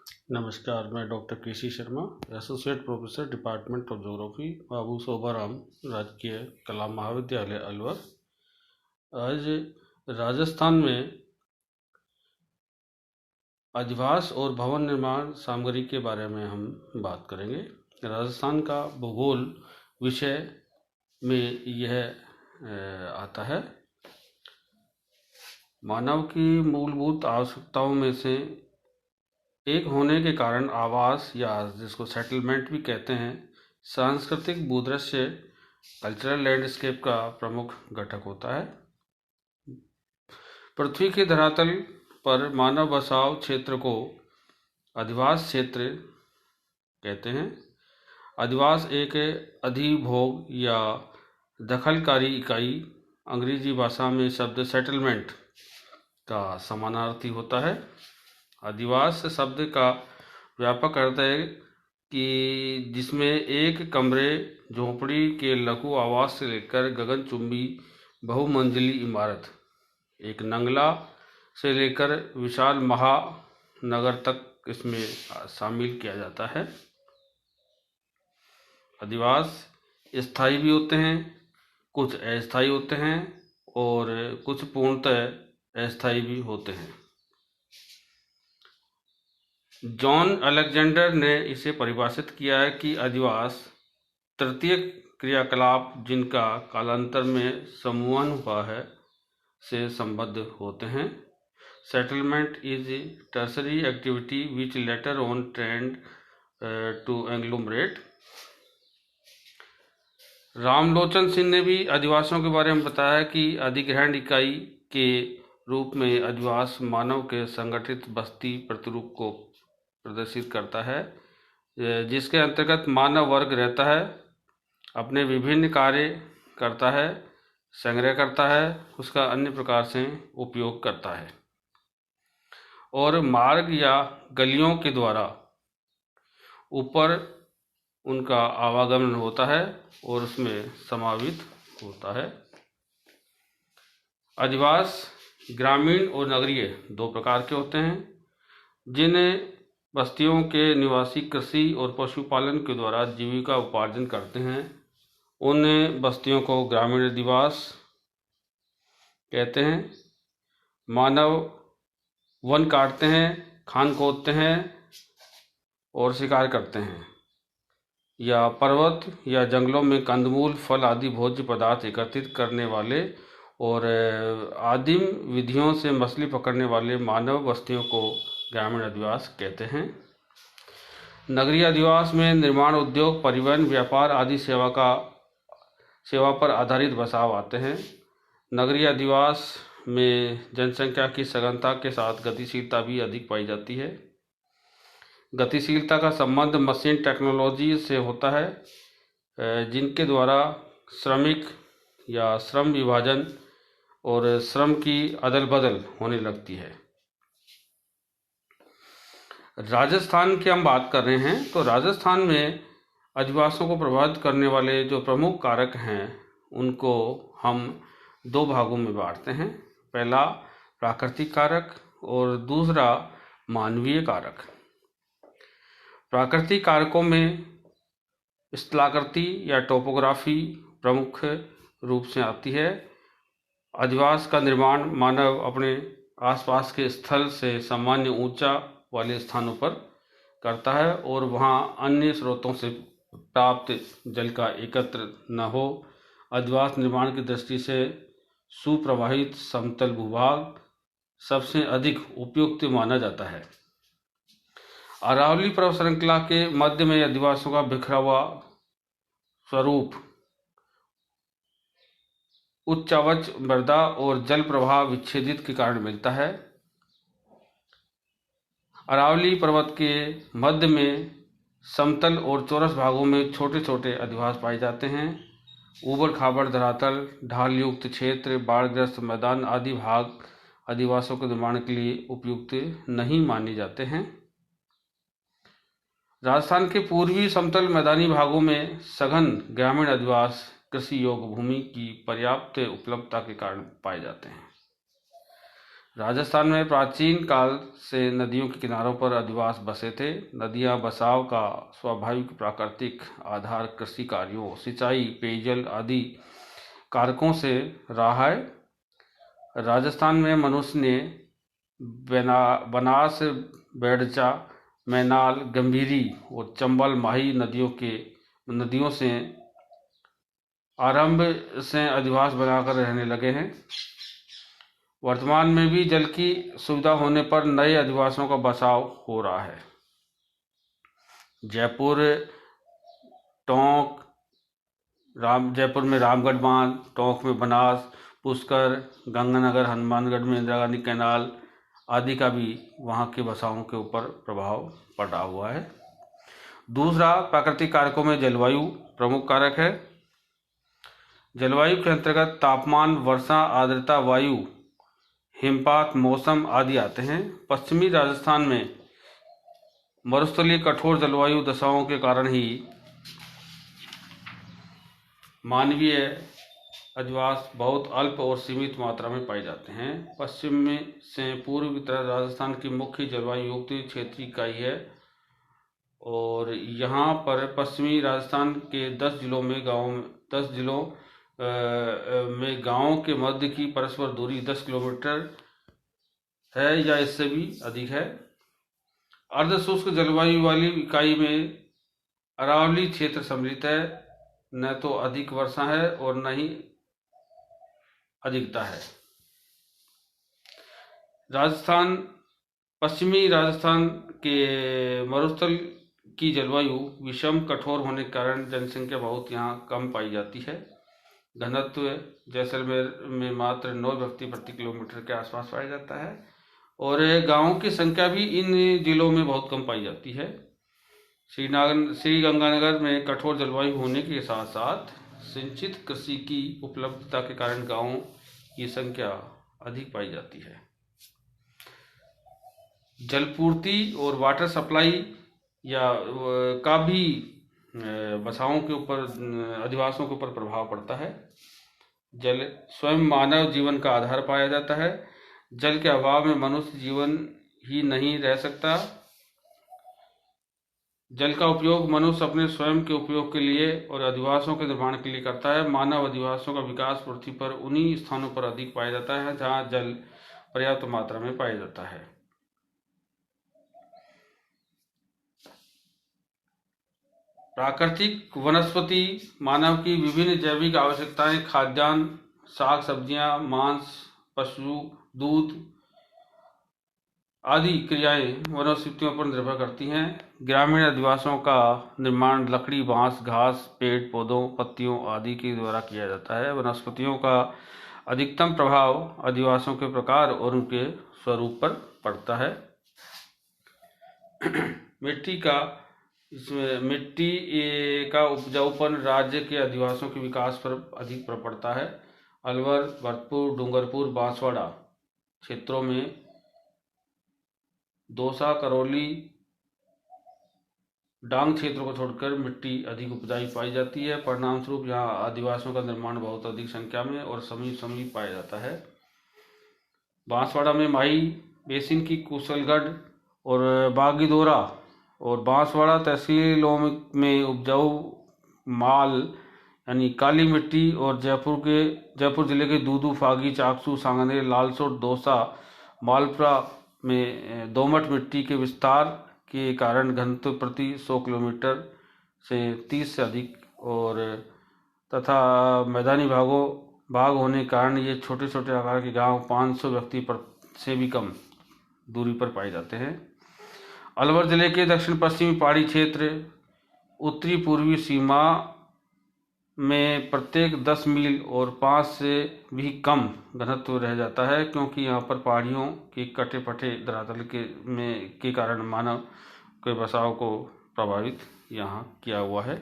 नमस्कार, मैं doctor K C Sharma, associate professor department of geography, Babu Shobharam राजकीय कला महाविद्यालय अलवर। आज राजस्थान में अधिवास और भवन निर्माण सामग्री के बारे में हम बात करेंगे। राजस्थान का भूगोल विषय में यह आता है। मानव की मूलभूत आवश्यकताओं में से एक होने के कारण आवास, या जिसको सेटलमेंट भी कहते हैं, सांस्कृतिक भूदृश्य कल्चरल लैंडस्केप का प्रमुख घटक होता है। पृथ्वी के धरातल पर मानव बसाव क्षेत्र को अधिवास क्षेत्र कहते हैं। अधिवास एक अधिभोग या दखलकारी इकाई, अंग्रेजी भाषा में शब्द सेटलमेंट का समानार्थी होता है। अधिवास शब्द का व्यापक अर्थ है कि जिसमें एक कमरे, झोंपड़ी के लघु आवास से लेकर गगनचुंबी बहुमंजिली इमारत, एक नंगला से लेकर विशाल महानगर तक इसमें शामिल किया जाता है। अधिवास स्थायी भी होते हैं, कुछ अस्थायी होते हैं और कुछ पूर्णतः अस्थायी भी होते हैं। जॉन अलेक्जेंडर ने इसे परिभाषित किया है कि अधिवास तृतीय क्रियाकलाप जिनका कालांतर में समूहन हुआ है से संबद्ध होते हैं। Settlement is tertiary activity which later on trend to agglomerate. Ramlochan Singh ने भी अधिवासों के बारे में बताया कि अधिग्रहण इकाई के रूप में अधिवास मानव के संगठित बस्ती प्रतिरूप को प्रदर्शित करता है, जिसके अंतर्गत मानव वर्ग रहता है, अपने विभिन्न कार्य करता है, संग्रह करता है, उसका अन्य प्रकार से उपयोग करता है और मार्ग या गलियों के द्वारा ऊपर उनका आवागमन होता है और उसमें समावित होता है। अधिवास ग्रामीण और नगरीय दो प्रकार के होते हैं। जिन बस्तियों के निवासी कृषि और पशुपालन के द्वारा जीविका उपार्जन करते हैं, उन बस्तियों को ग्रामीण अधिवास कहते हैं। मानव वन काटते हैं, खान खोदते हैं और शिकार करते हैं, या पर्वत या जंगलों में कंदमूल, फल आदि भोज्य पदार्थ एकत्रित करने वाले और आदिम विधियों से मछली पकड़ने वाले मानव बस्तियों को ग्रामीण अधिवास कहते हैं। नगरीय अधिवास में निर्माण उद्योग, परिवहन, व्यापार आदि सेवा पर आधारित बसाव आते हैं। नगरीय अधिवास में जनसंख्या की सघनता के साथ गतिशीलता भी अधिक पाई जाती है। गतिशीलता का संबंध मशीन टेक्नोलॉजी से होता है, जिनके द्वारा श्रमिक या श्रम विभाजन और श्रम की अदल बदल होने लगती है। राजस्थान की हम बात कर रहे हैं, तो राजस्थान में अधिवासों को प्रभावित करने वाले जो प्रमुख कारक हैं, उनको हम दो भागों में बांटते हैं। पहला प्राकृतिक कारक और दूसरा मानवीय कारक। प्राकृतिक कारकों में स्थलाकृति या टोपोग्राफी प्रमुख रूप से आती है। अधिवास का निर्माण मानव अपने आसपास के स्थल से सामान्य ऊंचा वाले स्थानों पर करता है और वहां अन्य स्रोतों से प्राप्त जल का एकत्र न हो। अधिवास निर्माण की दृष्टि से सुप्रवाहित समतल भूभाग सबसे अधिक उपयुक्त माना जाता है। अरावली पर्वत श्रृंखला के मध्य में अधिवासों का बिखरा हुआ स्वरूप उच्चावच मृदा और जल प्रवाह विच्छेदित के कारण मिलता है। अरावली पर्वत के मध्य में समतल और चौरस भागों में छोटे छोटे अधिवास पाए जाते हैं। ऊबड़ खाबड़ धरातल, ढाल युक्त क्षेत्र, बाढ़ग्रस्त मैदान आदि भाग अधिवासों के निर्माण के लिए उपयुक्त नहीं माने जाते हैं। राजस्थान के पूर्वी समतल मैदानी भागों में सघन ग्रामीण अधिवास कृषि योग्य भूमि की पर्याप्त उपलब्धता के कारण पाए जाते हैं। राजस्थान में प्राचीन काल से नदियों के किनारों पर अधिवास बसे थे। नदियां बसाव का स्वाभाविक प्राकृतिक आधार कृषि कार्यों, सिंचाई, पेयजल आदि कारकों से रहा है। राजस्थान में मनुष्य ने बनास, बेड़चा, मैनाल, गंभीरी और चंबल माही नदियों से आरंभ से अधिवास बनाकर रहने लगे हैं। वर्तमान में भी जल की सुविधा होने पर नए अधिवासियों का बसाव हो रहा है। जयपुर में रामगढ़ बांध, टोंक में बनास, पुष्कर, गंगानगर, हनुमानगढ़ में इंदिरा गांधी कैनाल आदि का भी वहाँ के बसावों के ऊपर प्रभाव पड़ा हुआ है। दूसरा, प्राकृतिक कारकों में जलवायु प्रमुख कारक है। जलवायु के अंतर्गत तापमान, वर्षा, आर्द्रता, वायु, हिमपात, मौसम आदि आते हैं। पश्चिमी राजस्थान में मरुस्थलीय कठोर जलवायु दशाओं के कारण ही मानवीय अधिवास बहुत अल्प और सीमित मात्रा में पाए जाते हैं। पश्चिम में से पूर्व की तरफ राजस्थान की मुख्य जलवायु युक्त क्षेत्रीय इकाई है और यहाँ पर पश्चिमी राजस्थान के 10 जिलों में गांवों के मध्य की परस्पर दूरी 10 किलोमीटर है या इससे भी अधिक है। अर्ध शुष्क जलवायु वाली इकाई में अरावली क्षेत्र सम्मिलित है। न तो अधिक वर्षा है और न ही अधिकता है। पश्चिमी राजस्थान के मरुस्थल की जलवायु विषम कठोर होने के कारण जनसंख्या बहुत यहाँ कम पाई जाती है। घनत्व जैसलमेर में मात्र 9 व्यक्ति प्रति किलोमीटर के आसपास पाया जाता है और गांवों की संख्या भी इन जिलों में बहुत कम पाई जाती है। श्री गंगानगर में कठोर जलवायु होने के साथ साथ सिंचित कृषि की उपलब्धता के कारण गांवों की संख्या अधिक पाई जाती है। जलपूर्ति और वाटर सप्लाई का भी बसाओं के ऊपर, अधिवासों के ऊपर प्रभाव पड़ता है। जल स्वयं मानव जीवन का आधार पाया जाता है। जल के अभाव में मनुष्य जीवन ही नहीं रह सकता। जल का उपयोग मनुष्य अपने स्वयं के उपयोग के लिए और अधिवासों के निर्माण के लिए करता है। मानव अधिवासों का विकास पृथ्वी पर उन्हीं स्थानों पर अधिक पाया जाता है जहां जल पर्याप्त मात्रा में पाया जाता है। प्राकृतिक वनस्पति मानव की विभिन्न जैविक आवश्यकताएं, खाद्यान्न, साग सब्जियां, मांस, पशु दूध आदि क्रियाएं वनस्पतियों पर निर्भर करती हैं। ग्रामीण अधिवासों का निर्माण लकड़ी, बांस, घास, पेड़ पौधों, पत्तियों आदि के द्वारा किया जाता है। वनस्पतियों का अधिकतम प्रभाव अधिवासों के प्रकार और उनके स्वरूप पर पड़ता है। मिट्टी का उपजाऊपन राज्य के अधिवासों के विकास पर अधिक प्रभाव पड़ता है। अलवर, भरतपुर, डूंगरपुर, बांसवाड़ा क्षेत्रों में दौसा, करौली, डांग क्षेत्रों को छोड़कर मिट्टी अधिक उपजाऊ पाई जाती है। परिणाम स्वरूप यहाँ आदिवासियों का निर्माण बहुत अधिक संख्या में और समीप पाया जाता है। बांसवाड़ा में माही बेसिन की कुशलगढ़ और बागीदोरा और बांसवाड़ा तहसीलों में उपजाऊ माल यानी काली मिट्टी और जयपुर जिले के दूदू, फागी, चाकसू, सांगनेर, लालसोट, दौसा, मालपुरा में दोमट मिट्टी के विस्तार के कारण घनत्व प्रति 100 किलोमीटर से 30 से अधिक और तथा मैदानी भाग होने के कारण ये छोटे छोटे आकार के गांव 500 व्यक्ति से भी कम दूरी पर पाए जाते हैं। अलवर जिले के दक्षिण पश्चिमी पहाड़ी क्षेत्र उत्तरी पूर्वी सीमा में प्रत्येक 10 मील और 5 से भी कम घनत्व रह जाता है, क्योंकि यहाँ पर पहाड़ियों के कटे फटे धरातल के कारण मानव के बसाव को प्रभावित यहाँ किया हुआ है।